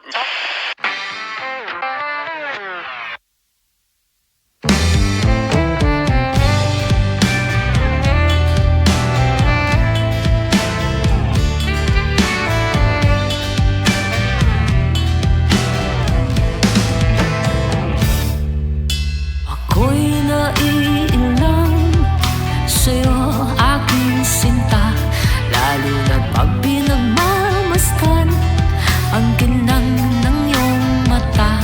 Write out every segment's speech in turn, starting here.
here. Ako'y naiilang sa'yo, aking sinta, lalo na't pag pinagmamasdan ang kinang ng iyong mata.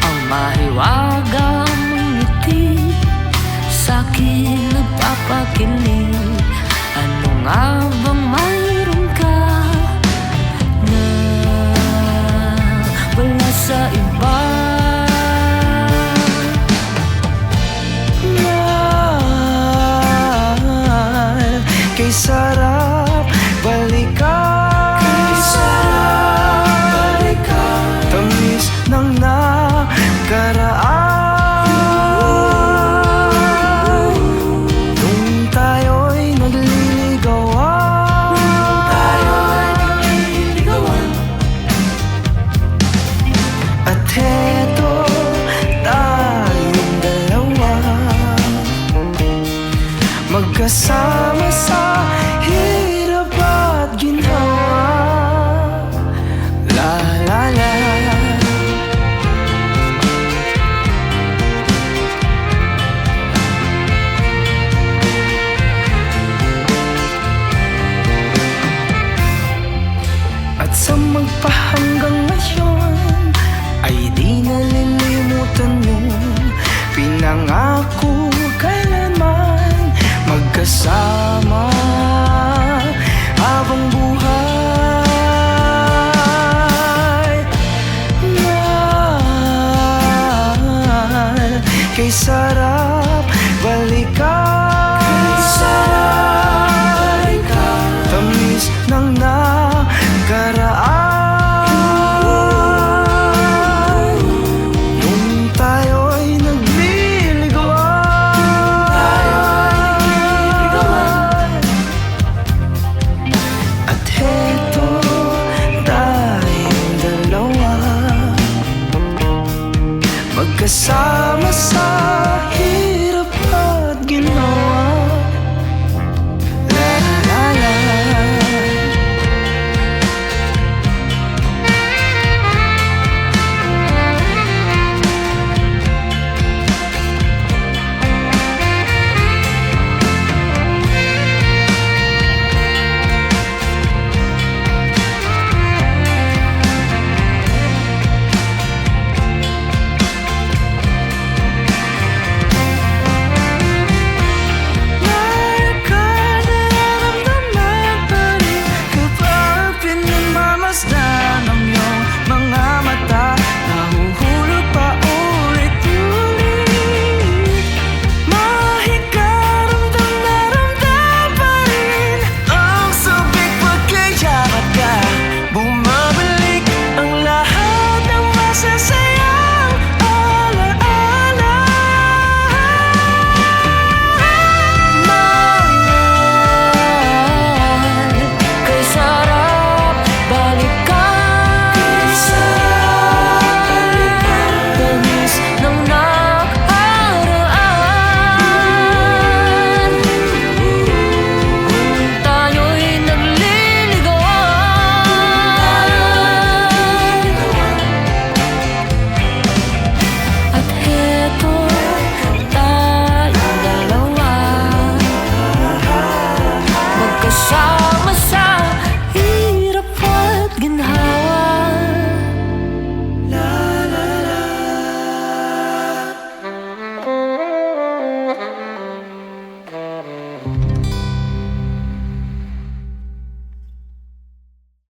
Ang mahiwagang ngiti sa'kin nagpapakilig. Ano nga bang mayroon ka na wala sa iba? Kay sarap balikan, kay sarap balikan, tamis ng nakaraan. Nung tayo'y nagliligawan, at heto tayong dalawa, magkasama sa hirap at ginhawa. La la la. At sa magpahanggang ngayon ay di nalilimutan yung pinangako kailanman magkasama habang buhay. Mahal, kay sarap balikan, kay sarap balikan, tamis ng nakaraan. Nung tayo'y nagliligawan, at heto tayong dalawa, magkasama sa